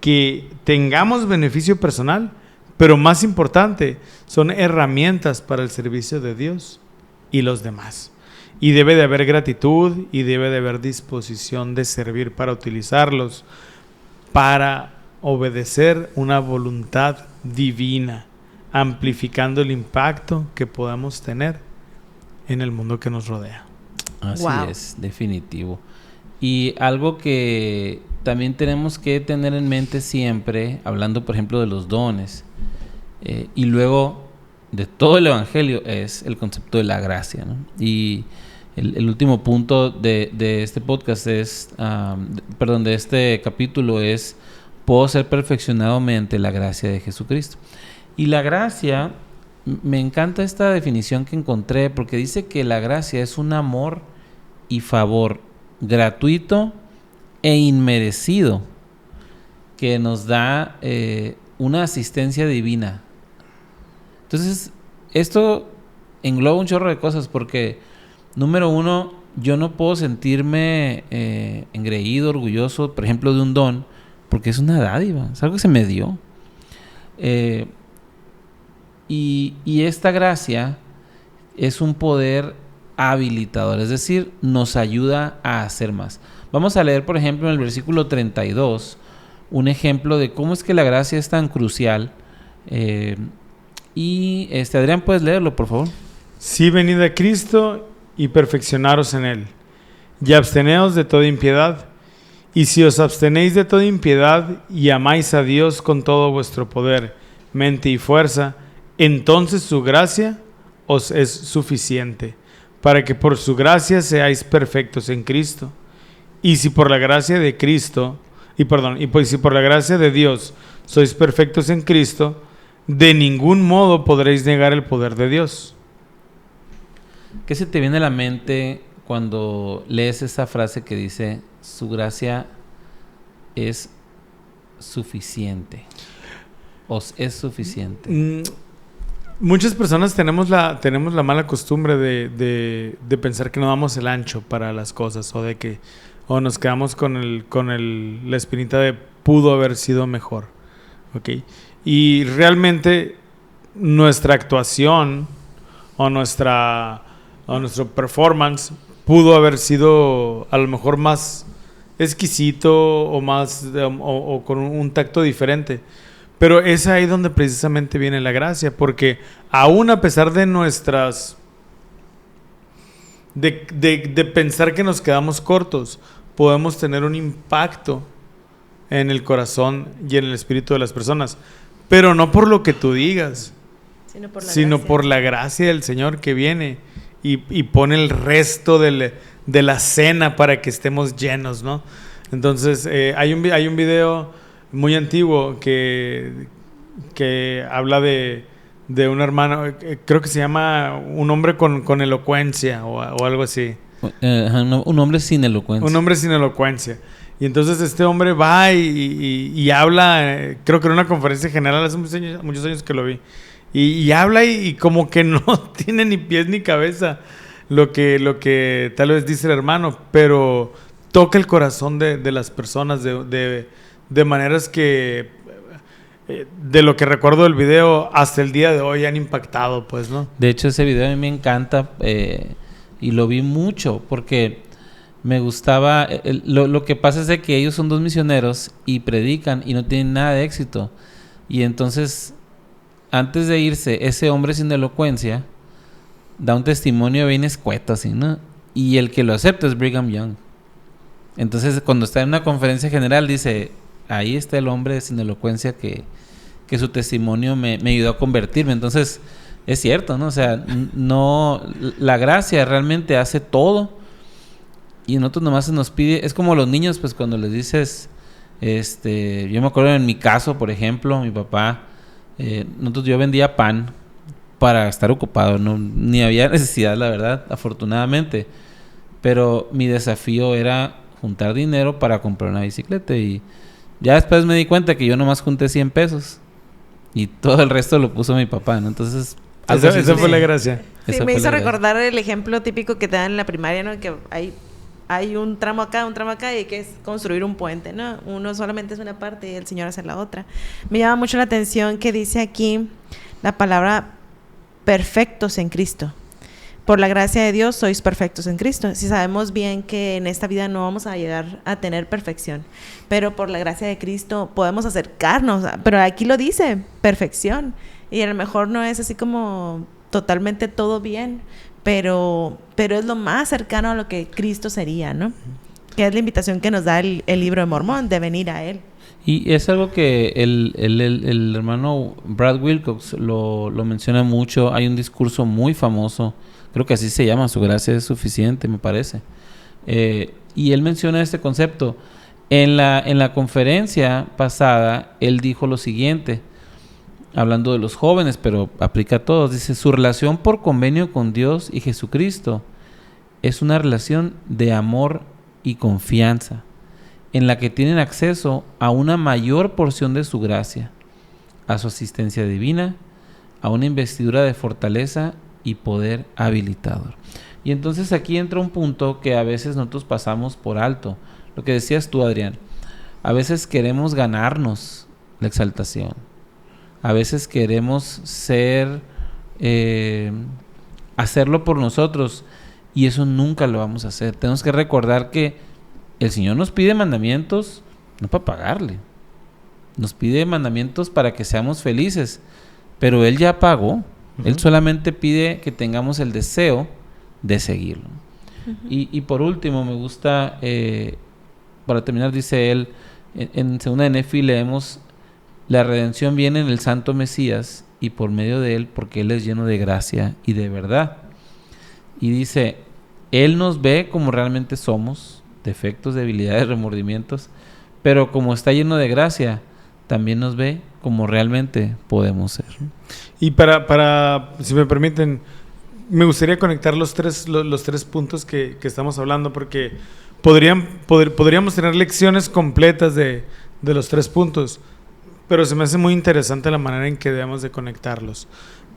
que tengamos beneficio personal, pero más importante, son herramientas para el servicio de Dios y los demás. Y debe de haber gratitud y debe de haber disposición de servir para utilizarlos, para obedecer una voluntad divina, amplificando el impacto que podamos tener en el mundo que nos rodea. Así Wow. es, definitivo. Y algo que también tenemos que tener en mente siempre, hablando por ejemplo de los dones, y luego de todo el evangelio, es el concepto de la gracia, ¿no? Y el último punto de este podcast es, de este capítulo es: puedo ser perfeccionado mediante la gracia de Jesucristo. Y la gracia, me encanta esta definición que encontré, porque dice que la gracia es un amor y favor gratuito e inmerecido que nos da una asistencia divina. Entonces, esto engloba un chorro de cosas, porque número uno, yo no puedo sentirme engreído, orgulloso, por ejemplo, de un don, porque es una dádiva, es algo que se me dio. Y esta gracia es un poder habilitador, es decir, nos ayuda a hacer más. Vamos a leer, por ejemplo, en el versículo 32, un ejemplo de cómo es que la gracia es tan crucial. Adrián, ¿puedes leerlo, por favor? Sí, venid a Cristo y perfeccionaros en Él, y absteneos de toda impiedad. Y si os abstenéis de toda impiedad y amáis a Dios con todo vuestro poder, mente y fuerza, entonces su gracia os es suficiente, para que por su gracia seáis perfectos en Cristo. Y si por la gracia de Cristo, si por la gracia de Dios sois perfectos en Cristo, de ningún modo podréis negar el poder de Dios. ¿Qué se te viene a la mente cuando lees esa frase que dice, su gracia es suficiente? ¿Os es suficiente? Muchas personas tenemos la mala costumbre de pensar que no damos el ancho para las cosas, o nos quedamos con la espinita de pudo haber sido mejor, ¿okay? Y realmente nuestra actuación o nuestro performance pudo haber sido a lo mejor más exquisito o con un tacto diferente. Pero es ahí donde precisamente viene la gracia, porque aún a pesar de nuestras... de pensar que nos quedamos cortos, podemos tener un impacto en el corazón y en el espíritu de las personas, pero no por lo que tú digas, sino por la gracia del Señor que viene y pone el resto de la cena para que estemos llenos, ¿no? Entonces, hay un video muy antiguo que habla de un hermano, creo que se llama Un hombre con elocuencia o algo así. Un hombre sin elocuencia. Un hombre sin elocuencia. Y entonces este hombre va y habla, creo que en una conferencia general, hace muchos años que lo vi, y habla y como que no tiene ni pies ni cabeza lo que tal vez dice el hermano, pero toca el corazón de las personas de maneras que, de lo que recuerdo del video, hasta el día de hoy han impactado, pues, ¿no? De hecho, ese video a mí me encanta y lo vi mucho porque me gustaba. Lo que pasa es de que ellos son dos misioneros y predican y no tienen nada de éxito. Y entonces, antes de irse, ese hombre sin elocuencia da un testimonio bien escueto, así, ¿no? Y el que lo acepta es Brigham Young. Entonces, cuando está en una conferencia general, dice: ahí está el hombre sin elocuencia que su testimonio me ayudó a convertirme. Entonces, es cierto, ¿no? O sea, no, la gracia realmente hace todo. Y nosotros nomás se nos pide, es como los niños, pues cuando les dices, yo me acuerdo en mi caso, por ejemplo, mi papá, yo vendía pan para estar ocupado, ni había necesidad, la verdad, afortunadamente. Pero mi desafío era juntar dinero para comprar una bicicleta y ya después me di cuenta que yo nomás junté 100 pesos y todo el resto lo puso mi papá, ¿no? Entonces, esa fue la gracia. Sí, me hizo recordar el ejemplo típico que te dan en la primaria, ¿no? Que hay un tramo acá y hay que construir un puente, ¿no? Uno solamente es una parte y el Señor hace la otra. Me llama mucho la atención que dice aquí la palabra perfectos en Cristo. Por la gracia de Dios sois perfectos en Cristo. Si sabemos bien que en esta vida no vamos a llegar a tener perfección, pero por la gracia de Cristo podemos acercarnos, pero aquí lo dice, perfección. Y a lo mejor no es así como totalmente todo bien, pero es lo más cercano a lo que Cristo sería, ¿no? Que es la invitación que nos da el libro de Mormón, de venir a Él. Y es algo que el hermano Brad Wilcox lo menciona mucho. Hay un discurso muy famoso, creo que así se llama, Su gracia es suficiente, me parece. Y él menciona este concepto. En la conferencia pasada, él dijo lo siguiente, hablando de los jóvenes, pero aplica a todos. Dice: su relación por convenio con Dios y Jesucristo es una relación de amor y confianza, en la que tienen acceso a una mayor porción de su gracia, a su asistencia divina, a una investidura de fortaleza y poder habilitador. Y entonces aquí entra un punto que a veces nosotros pasamos por alto. Lo que decías tú, Adrián, a veces queremos ganarnos la exaltación. A veces queremos hacerlo por nosotros, y eso nunca lo vamos a hacer. Tenemos que recordar que el Señor nos pide mandamientos no para pagarle, nos pide mandamientos para que seamos felices, pero Él ya pagó. Uh-huh. Él solamente pide que tengamos el deseo de seguirlo. Uh-huh. Y por último, me gusta, para terminar, dice él, en segunda de Nefi leemos: la redención viene en el Santo Mesías y por medio de Él, porque Él es lleno de gracia y de verdad. Y dice: Él nos ve como realmente somos, defectos, debilidades, remordimientos, pero como está lleno de gracia, también nos ve como realmente podemos ser. Y para si me permiten, me gustaría conectar los tres puntos que estamos hablando, porque podríamos tener lecciones completas de los 3 puntos. Pero se me hace muy interesante la manera en que debemos de conectarlos.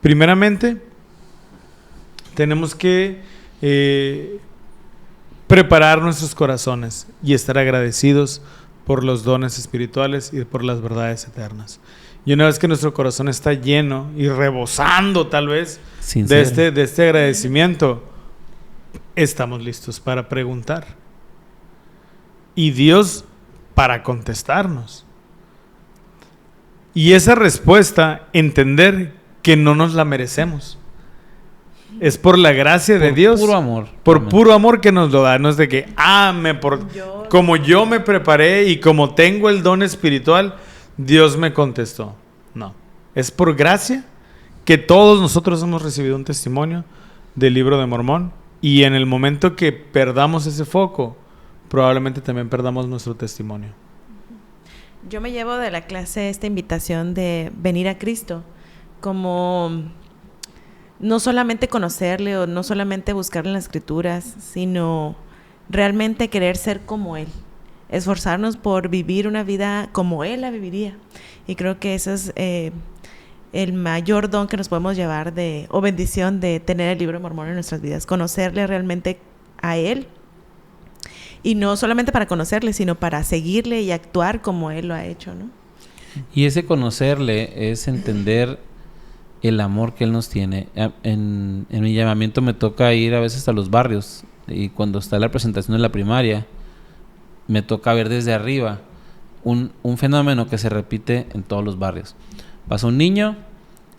Primeramente, tenemos que preparar nuestros corazones y estar agradecidos por los dones espirituales y por las verdades eternas. Y una vez que nuestro corazón está lleno y rebosando tal vez de este agradecimiento, estamos listos para preguntar. Y Dios para contestarnos. Y esa respuesta, entender que no nos la merecemos. Es por la gracia de Por Dios. puro amor. Por Amén. puro amor que nos lo da. No es de que, como yo me preparé y como tengo el don espiritual, Dios me contestó. No. Es por gracia que todos nosotros hemos recibido un testimonio del Libro de Mormón. Y en el momento que perdamos ese foco, probablemente también perdamos nuestro testimonio. Yo me llevo de la clase esta invitación de venir a Cristo, como no solamente conocerle o no solamente buscarle en las Escrituras, sino realmente querer ser como Él, esforzarnos por vivir una vida como Él la viviría. Y creo que ese es el mayor don que nos podemos llevar o bendición de tener el Libro de Mormón en nuestras vidas, conocerle realmente a Él. Y no solamente para conocerle, sino para seguirle y actuar como Él lo ha hecho, ¿no? Y ese conocerle es entender el amor que Él nos tiene. En mi llamamiento me toca ir a veces a los barrios, y cuando está la presentación de la primaria, me toca ver desde arriba un fenómeno que se repite en todos los barrios. Pasa un niño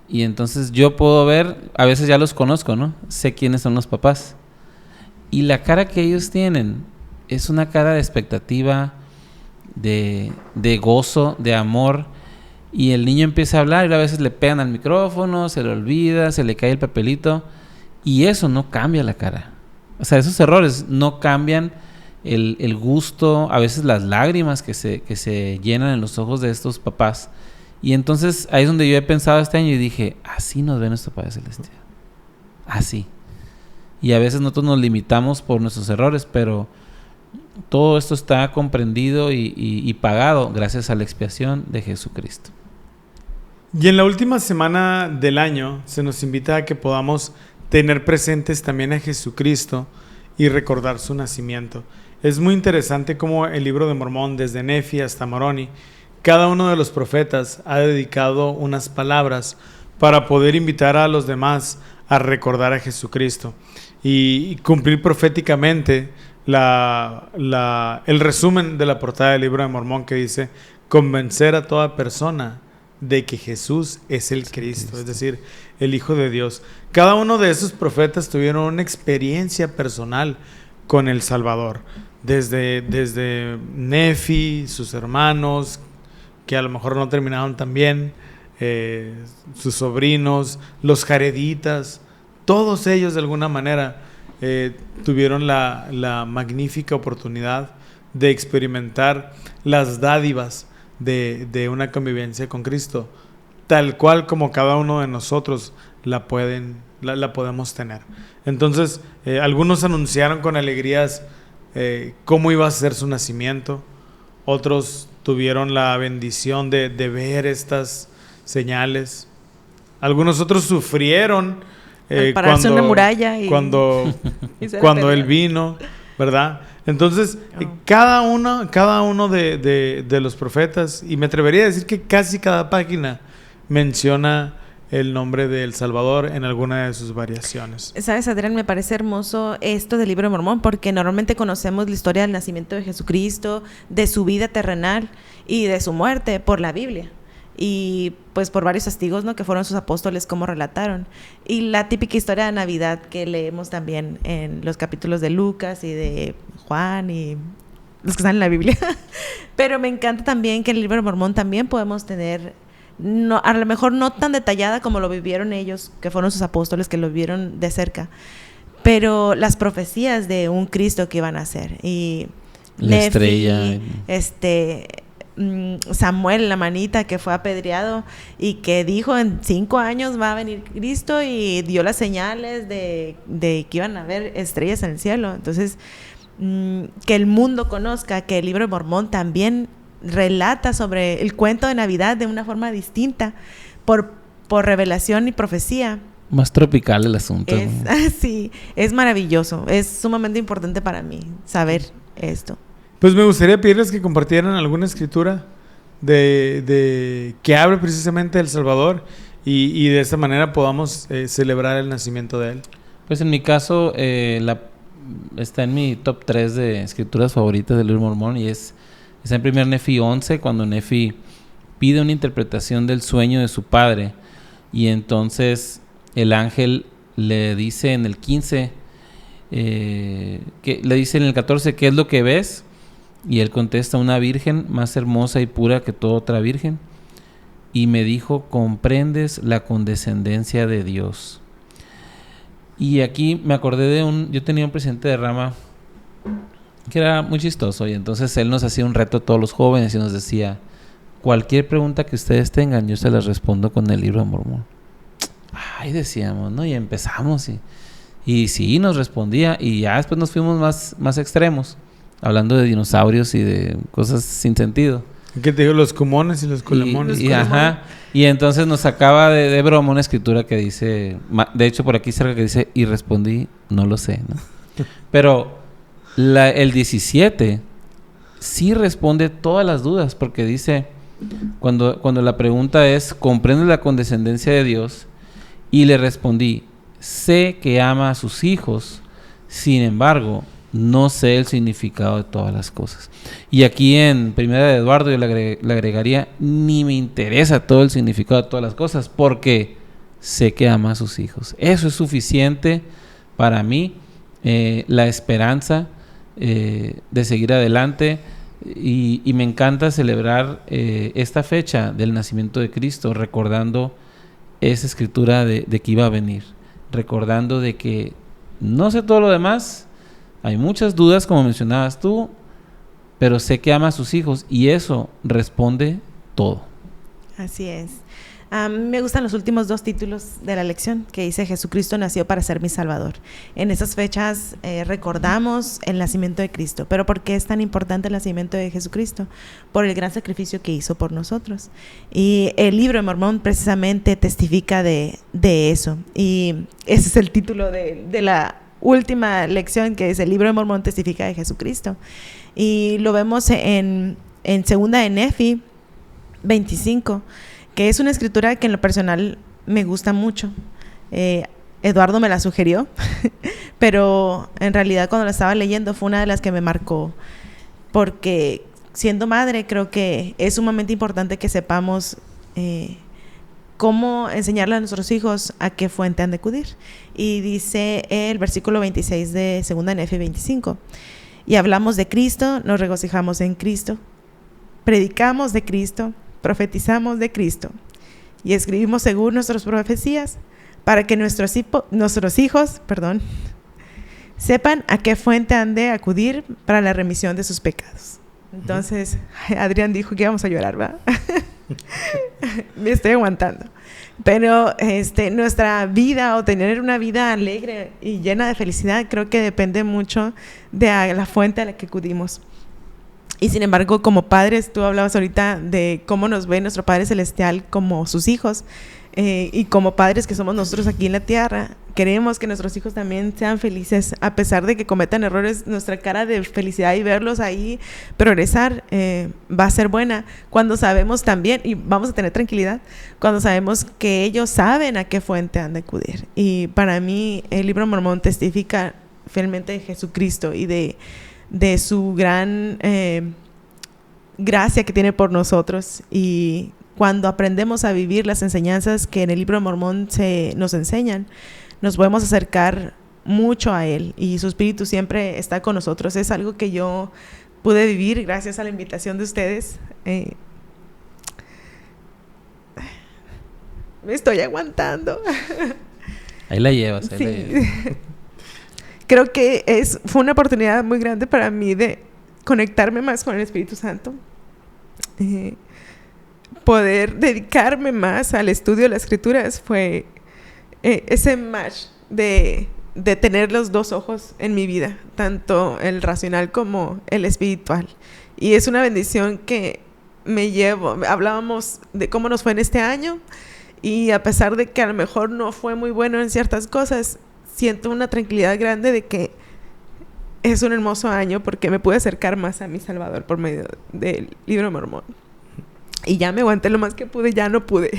y entonces yo puedo ver, a veces ya los conozco, ¿no? Sé quiénes son los papás. Y la cara que ellos tienen es una cara de expectativa, de gozo, de amor. Y el niño empieza a hablar y a veces le pegan al micrófono, se le olvida, se le cae el papelito. Y eso no cambia la cara. O sea, esos errores no cambian el gusto, a veces las lágrimas que se llenan en los ojos de estos papás. Y entonces ahí es donde yo he pensado este año y dije, así nos ve nuestro Padre Celestial. Así. Y a veces nosotros nos limitamos por nuestros errores, pero todo esto está comprendido y pagado gracias a la expiación de Jesucristo. Y en la última semana del año se nos invita a que podamos tener presentes también a Jesucristo y recordar su nacimiento. Es muy interesante cómo el Libro de Mormón, desde Nefi hasta Moroni, cada uno de los profetas ha dedicado unas palabras para poder invitar a los demás a recordar a Jesucristo y cumplir proféticamente el resumen de la portada del Libro de Mormón, que dice: convencer a toda persona de que Jesús es el Cristo, es decir, el Hijo de Dios. Cada uno de esos profetas tuvieron una experiencia personal con el Salvador, desde Nefi, sus hermanos, que a lo mejor no terminaron tan bien, sus sobrinos, los jareditas, todos ellos de alguna manera tuvieron la magnífica oportunidad de experimentar las dádivas de una convivencia con Cristo, tal cual como cada uno de nosotros la podemos tener. Entonces, algunos anunciaron con alegrías cómo iba a ser su nacimiento, otros tuvieron la bendición de ver estas señales, algunos otros sufrieron pararse en una muralla cuando Él vino, ¿verdad? Entonces, cada uno de los profetas, y me atrevería a decir que casi cada página menciona el nombre del Salvador en alguna de sus variaciones. ¿Sabes, Adrián? Me parece hermoso esto del Libro de Mormón, porque normalmente conocemos la historia del nacimiento de Jesucristo, de su vida terrenal y de su muerte por la Biblia. Y pues por varios testigos, ¿no?, que fueron sus apóstoles, como relataron. Y la típica historia de Navidad que leemos también en los capítulos de Lucas y de Juan y los que están en la Biblia. Pero me encanta también que en el Libro de Mormón también podemos tener, a lo mejor no tan detallada como lo vivieron ellos, que fueron sus apóstoles, que lo vieron de cerca, pero las profecías de un Cristo que iban a nacer. Y la Nefi, estrella, Samuel, la manita que fue apedreado y que dijo: en 5 años va a venir Cristo, y dio las señales de que iban a haber estrellas en el cielo. Entonces, que el mundo conozca que el Libro de Mormón también relata sobre el cuento de Navidad de una forma distinta, por revelación y profecía. Más tropical el asunto. Sí, es maravilloso. Es sumamente importante para mí saber esto. Pues me gustaría pedirles que compartieran alguna escritura de que hable precisamente del Salvador y de esta manera podamos celebrar el nacimiento de Él. Pues en mi caso está en mi top 3 de escrituras favoritas del Libro de Mormón, y está en 1 Nefi 11, cuando Nefi pide una interpretación del sueño de su padre. Y entonces el ángel le dice en el 15, que le dice en el 14, ¿qué es lo que ves? Y él contesta, una virgen más hermosa y pura que toda otra virgen. Y me dijo, ¿comprendes la condescendencia de Dios? Y aquí me acordé de yo tenía un presidente de rama que era muy chistoso, y entonces él nos hacía un reto a todos los jóvenes y nos decía, cualquier pregunta que ustedes tengan, yo se las respondo con el libro de Mormón. Ay, decíamos, ¿no? Y empezamos y sí, nos respondía, y ya después nos fuimos más extremos, hablando de dinosaurios y de cosas sin sentido. ¿Qué te digo? Los cumones y los culemones. Y entonces nos sacaba de broma una escritura que dice, de hecho por aquí cerca que dice, y respondí, no lo sé, ¿no? Pero el 17 sí responde todas las dudas, porque dice, cuando la pregunta es, ¿comprendes la condescendencia de Dios? Y le respondí, sé que ama a sus hijos, sin embargo, no sé el significado de todas las cosas. Y aquí en Primera de Eduardo yo le agregaría, ni me interesa todo el significado de todas las cosas, porque sé que ama a sus hijos. Eso es suficiente para mí, la esperanza de seguir adelante. Y me encanta celebrar esta fecha del nacimiento de Cristo, recordando esa escritura de que iba a venir, recordando de que no sé todo lo demás, hay muchas dudas como mencionabas tú, pero sé que ama a sus hijos, y eso responde todo. Así es. Me gustan los últimos 2 títulos de la lección, que dice, Jesucristo nació para ser mi Salvador. En esas fechas recordamos el nacimiento de Cristo. ¿Pero por qué es tan importante el nacimiento de Jesucristo? Por el gran sacrificio que hizo por nosotros. Y el libro de Mormón precisamente testifica de eso. Y ese es el título de la última lección, que es el libro de Mormón testifica de Jesucristo. Y lo vemos en segunda de Nefi 25, que es una escritura que en lo personal me gusta mucho. Eduardo me la sugirió, pero en realidad cuando la estaba leyendo fue una de las que me marcó, porque siendo madre creo que es sumamente importante que sepamos cómo enseñarle a nuestros hijos a qué fuente han de acudir. Y dice el versículo 26 de segunda Nefi 25, y hablamos de Cristo, nos regocijamos en Cristo, predicamos de Cristo, profetizamos de Cristo y escribimos según nuestras profecías, para que nuestros hijos sepan a qué fuente han de acudir para la remisión de sus pecados. Entonces, Adrián dijo que íbamos a llorar, ¿verdad? Me estoy aguantando. Pero nuestra vida, o tener una vida alegre y llena de felicidad, creo que depende mucho de la fuente a la que acudimos. Y sin embargo, como padres, tú hablabas ahorita de cómo nos ve nuestro Padre Celestial como sus hijos, y como padres que somos nosotros aquí en la tierra, queremos que nuestros hijos también sean felices, a pesar de que cometan errores. Nuestra cara de felicidad y verlos ahí progresar va a ser buena cuando sabemos también, y vamos a tener tranquilidad, cuando sabemos que ellos saben a qué fuente han de acudir. Y para mí el libro de Mormón testifica fielmente de Jesucristo y de su gran gracia que tiene por nosotros. Y cuando aprendemos a vivir las enseñanzas que en el libro de Mormón nos enseñan, nos podemos acercar mucho a Él, y su espíritu siempre está con nosotros. Es algo que yo pude vivir gracias a la invitación de ustedes. Me estoy aguantando. Ahí la llevas. Sí. La llevas. Creo que fue una oportunidad muy grande para mí de conectarme más con el Espíritu Santo, poder dedicarme más al estudio de las Escrituras. Fue ese match de tener los 2 ojos en mi vida, tanto el racional como el espiritual. Y es una bendición que me llevo. Hablábamos de cómo nos fue en este año, y a pesar de que a lo mejor no fue muy bueno en ciertas cosas, siento una tranquilidad grande de que es un hermoso año, porque me pude acercar más a mi Salvador por medio del libro de Mormón. Y ya me aguanté lo más que pude, ya no pude.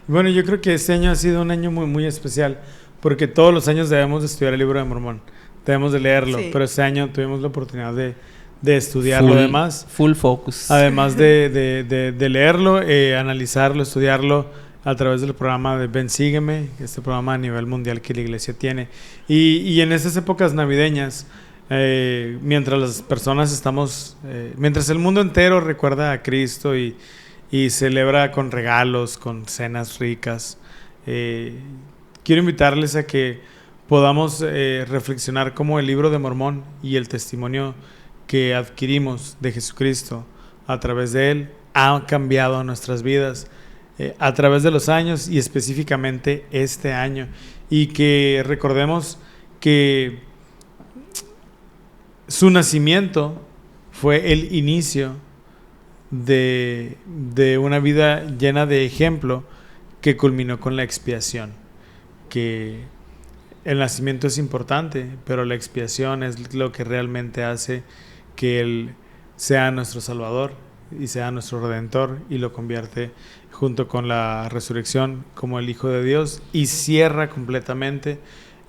Bueno, yo creo que este año ha sido un año muy, muy especial, porque todos los años debemos de estudiar el libro de Mormón, debemos de leerlo, sí. Pero este año tuvimos la oportunidad de de estudiar lo demás. Full focus. Además de leerlo, analizarlo, estudiarlo a través del programa de Ven Sígueme, este programa a nivel mundial que la iglesia tiene. Y en estas épocas navideñas, mientras las personas mientras el mundo entero recuerda a Cristo y celebra con regalos, con cenas ricas, quiero invitarles a que podamos reflexionar cómo el libro de Mormón y el testimonio que adquirimos de Jesucristo a través de él ha cambiado nuestras vidas a través de los años y específicamente este año, y que recordemos que su nacimiento fue el inicio de una vida llena de ejemplo que culminó con la expiación. Que el nacimiento es importante, pero la expiación es lo que realmente hace que Él sea nuestro Salvador y sea nuestro Redentor, y lo convierte junto con la resurrección como el Hijo de Dios, y cierra completamente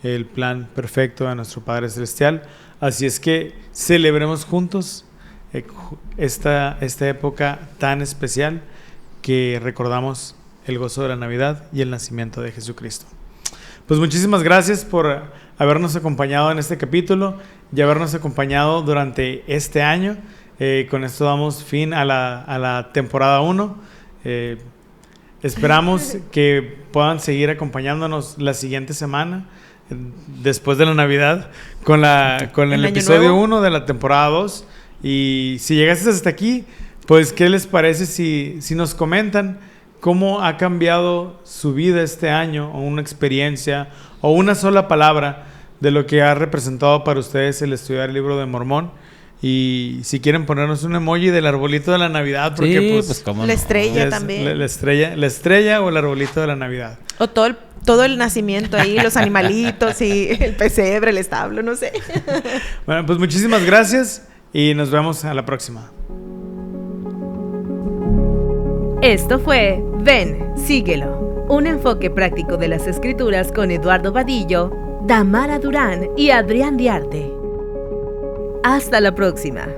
el plan perfecto de nuestro Padre Celestial. Así es que celebremos juntos esta época tan especial que recordamos el gozo de la Navidad y el nacimiento de Jesucristo. Pues muchísimas gracias por habernos acompañado en este capítulo y habernos acompañado durante este año. Con esto damos fin a la temporada 1. Esperamos que puedan seguir acompañándonos la siguiente semana, después de la Navidad, con el episodio 1 de la temporada 2. Y si llegaste hasta aquí, pues ¿qué les parece si nos comentan cómo ha cambiado su vida este año, o una experiencia, o una sola palabra de lo que ha representado para ustedes el estudiar el libro de Mormón? Y si quieren ponernos un emoji del arbolito de la Navidad, porque pues cómo no. La estrella también. La estrella o el arbolito de la Navidad. O todo el nacimiento ahí, los animalitos y el pesebre, el establo, no sé. Bueno, pues muchísimas gracias y nos vemos a la próxima. Esto fue Ven, Síguelo, un enfoque práctico de las Escrituras con Eduardo Vadillo, Damara Durán y Adrián Diarte. Hasta la próxima.